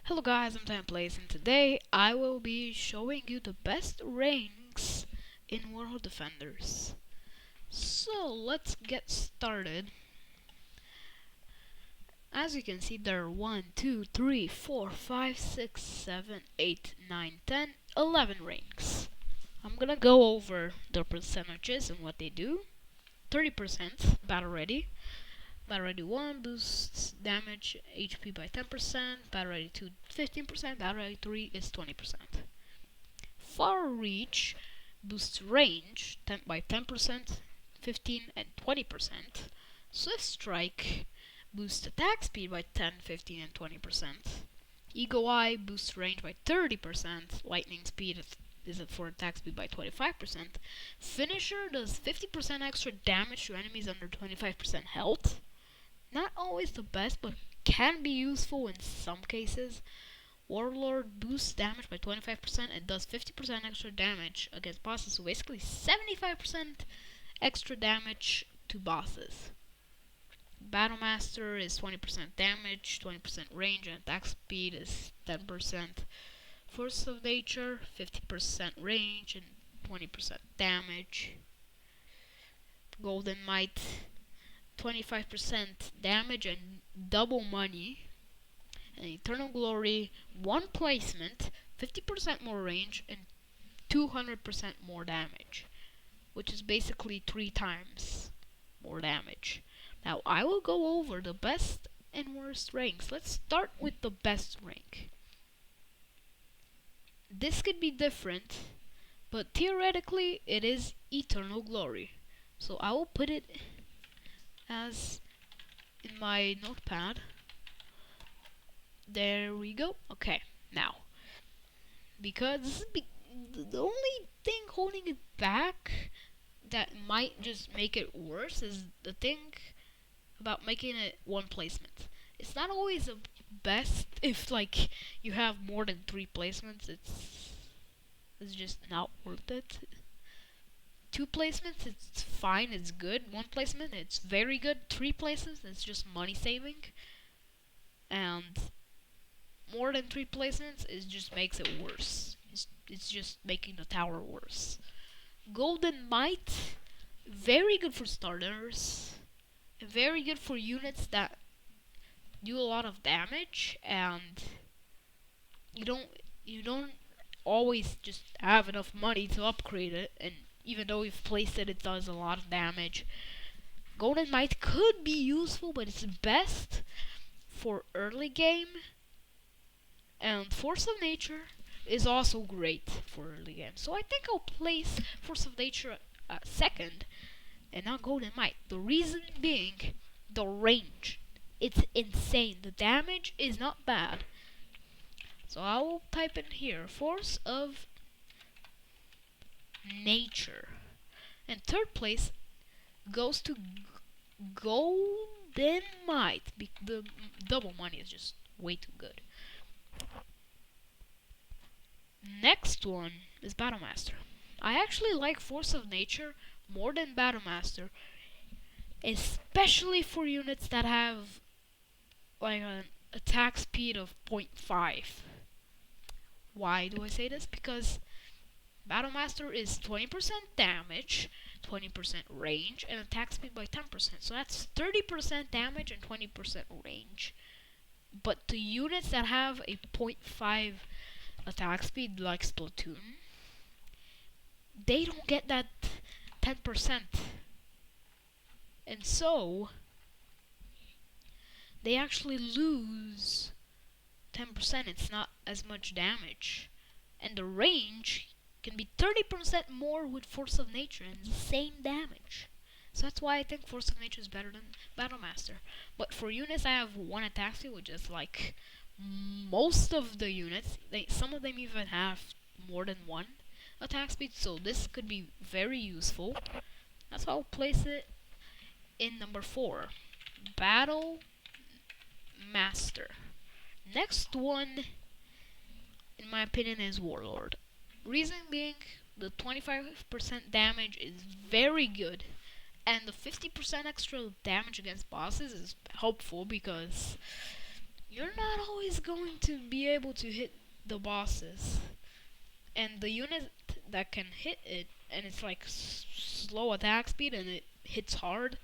Hello guys, I'm Templace and today I will be showing you the best ranks in World Defenders. So let's get started. As you can see, there are 1, 2, 3, 4, 5, 6, 7, 8, 9, 10, 11 ranks. I'm gonna go over the percentages and what they do. 30% battle ready. Battle Ready 1 boosts damage HP by 10%, Battle Ready 2 15%, Battle Ready 3 is 20%. Far Reach boosts range by 10%, 15 and 20%. Swift Strike boosts attack speed by 10, 15 and 20%. Eagle Eye boosts range by 30%, lightning speed is for attack speed by 25%. Finisher does 50% extra damage to enemies under 25% health. Not always the best, but can be useful in some cases. Warlord boosts damage by 25% and does 50% extra damage against bosses, so basically 75% extra damage to bosses. Battlemaster is 20% damage, 20% range, and attack speed is 10%. Force of Nature, 50% range and 20% damage. Golden Might, 25% damage and double money. And Eternal Glory, 1 placement, 50% more range, and 200% more damage, which is basically 3 times more damage. Now I will go over the best and worst ranks. Let's start with the best rank. This could be different, but theoretically it is Eternal Glory. So I will put it as in my notepad. There we go. Okay, now, because the only thing holding it back that might just make it worse is the thing about making it 1 placement. It's not always the best if like you have more than 3 placements. It's just not worth it. 2 placements, it's fine, it's good. 1 placement, it's very good. 3 placements, it's just money saving. And more than 3 placements, it just makes it worse. It's just making the tower worse. Golden Might, very good for starters. And very good for units that do a lot of damage, and you don't always just have enough money to upgrade it, and even though you've placed it, it does a lot of damage. Golden Might could be useful, but it's best for early game. And Force of Nature is also great for early game. So I think I'll place Force of Nature second and not Golden Might. The reason being the range. It's insane. The damage is not bad. So I will type in here Force of Nature. And third place goes to Golden Might. The double money is just way too good. Next one is Battlemaster. I actually like Force of Nature more than Battlemaster, especially for units that have like an attack speed of 0.5. Why do I say this? Because Battlemaster is 20% damage, 20% range, and attack speed by 10%. So that's 30% damage and 20% range. But the units that have a 0.5 attack speed like Splatoon, they don't get that 10%. And so they actually lose 10%. It's not as much damage. And the range can be 30% more with Force of Nature and the same damage. So that's why I think Force of Nature is better than Battlemaster. But for units I have 1 attack speed, which is like most of the units. Some of them even have more than 1 attack speed, so this could be very useful. That's why I'll place it in number 4. Battle Master. Next one, in my opinion, is Warlord. Reason being, the 25% damage is very good, and the 50% extra damage against bosses is helpful because you're not always going to be able to hit the bosses. And the unit that can hit it, and it's like slow attack speed and it hits hard.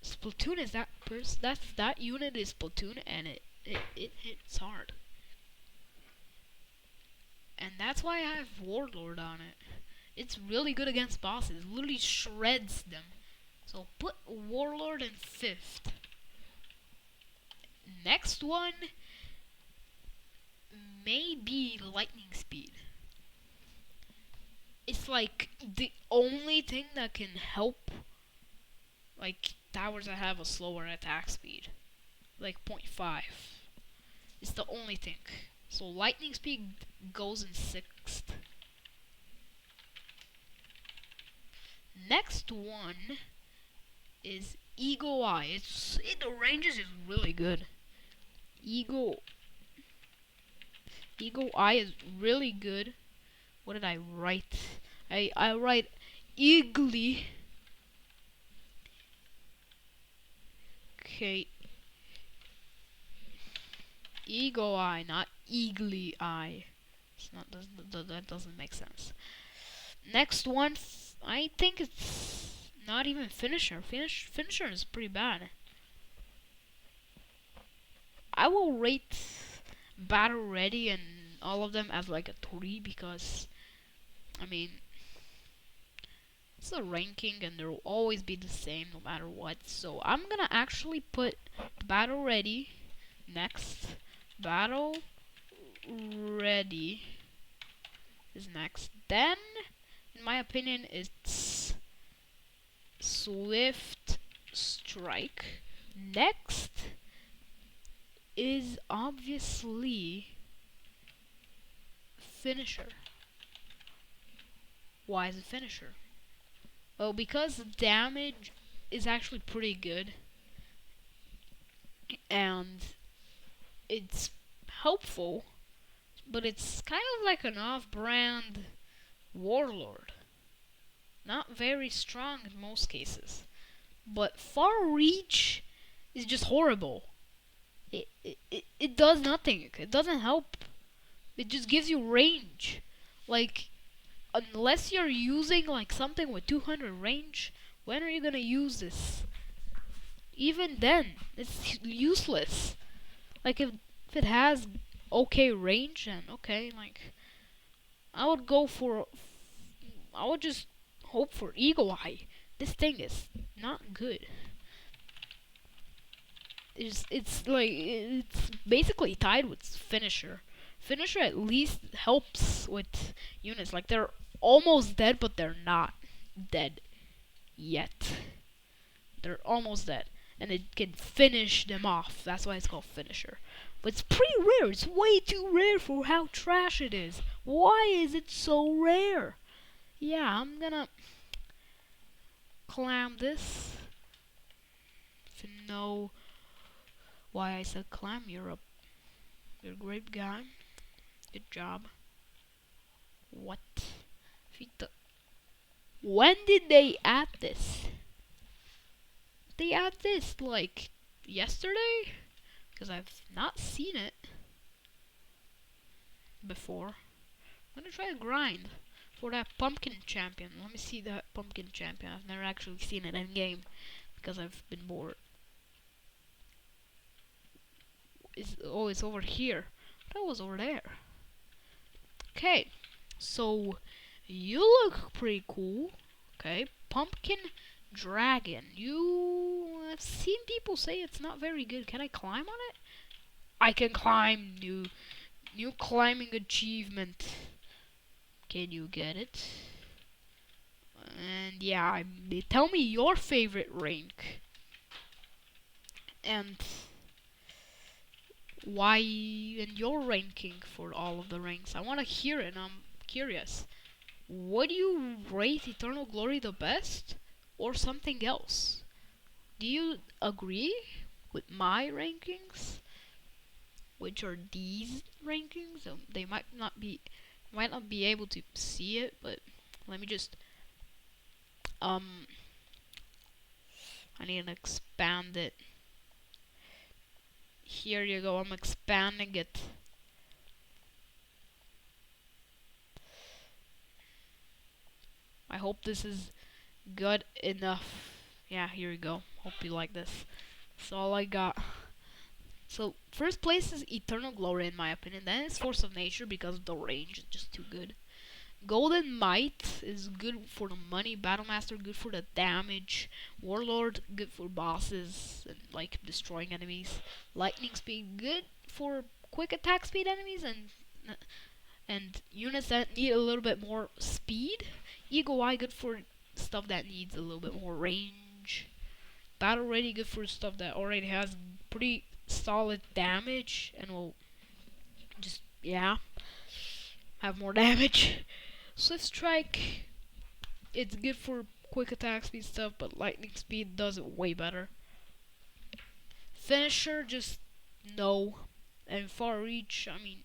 Splatoon is that unit is Splatoon, and it hits hard. And that's why I have Warlord on it. It's really good against bosses. It literally shreds them. So put Warlord in 5th. Next one may be Lightning Speed. It's like the only thing that can help like towers that have a slower attack speed. Like 0.5. It's the only thing. So Lightning Speed goes in 6th. Next one is Eagle Eye. The ranges is really good. Eagle Eye is really good. What did I write? I write Eagly. Okay. Eagle Eye, not Eagly Eye. It's not that doesn't make sense. Next one, I think it's not even Finisher. Finisher is pretty bad. I will rate Battle Ready and all of them as like a 3 because, I mean, it's a ranking and there will always be the same no matter what. So I'm gonna actually put Battle Ready next. Battle Ready is next. Then, in my opinion, it's Swift Strike. Next is obviously Finisher. Why is it Finisher? Well, because the damage is actually pretty good. And it's helpful. But it's kind of like an off-brand Warlord. Not very strong in most cases. But Far Reach is just horrible. It does nothing. It doesn't help. It just gives you range. Like, unless you're using like something with 200 range, when are you gonna use this? Even then, it's useless. Like, if it has okay range, then okay, like, I would just hope for Eagle Eye. This thing is not good. It's basically tied with Finisher. Finisher at least helps with units. Like, they're almost dead, but they're not dead yet. They're almost dead. And it can finish them off. That's why it's called Finisher. But it's pretty rare. It's way too rare for how trash it is. Why is it so rare? Yeah, I'm gonna clam this. If you know why I said clam, you're a great guy. Good job. What? When did they add this? They add this like yesterday? Because I've not seen it before. I'm gonna try to grind for that pumpkin champion. Let me see that pumpkin champion. I've never actually seen it in game because I've been bored. It's over here. That was over there. Okay, so you look pretty cool. Okay, pumpkin dragon. I've seen people say it's not very good. Can I climb on it? I can climb. New climbing achievement. Can you get it? And yeah, tell me your favorite rank. And why and your ranking for all of the ranks. I want to hear it and I'm curious. Would you rate Eternal Glory the best or something else? Do you agree with my rankings? Which are these rankings? They might not be able to see it, but let me just I need to expand it. Here you go, I'm expanding it. I hope this is good enough. Yeah, here we go. Hope you like this. That's all I got. So, first place is Eternal Glory in my opinion. Then it's Force of Nature because the range is just too good. Golden Might is good for the money. Battlemaster good for the damage. Warlord good for bosses and like destroying enemies. Lightning Speed good for quick attack speed enemies and units that need a little bit more speed. Eagle Eye good for stuff that needs a little bit more range. Battle Ready good for stuff that already has pretty solid damage and will just have more damage. Swift Strike, it's good for quick attack speed stuff, but lightning speed does it way better. Finisher, just no. And Far Reach, I mean,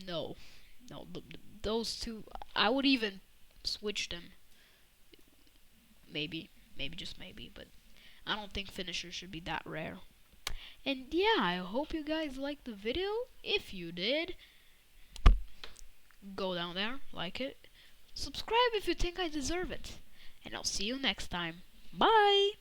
no. No, those two, I would even switch them. Maybe, just maybe, but I don't think Finisher should be that rare. And yeah, I hope you guys liked the video. If you did, go down there, like it. Subscribe if you think I deserve it. And I'll see you next time. Bye!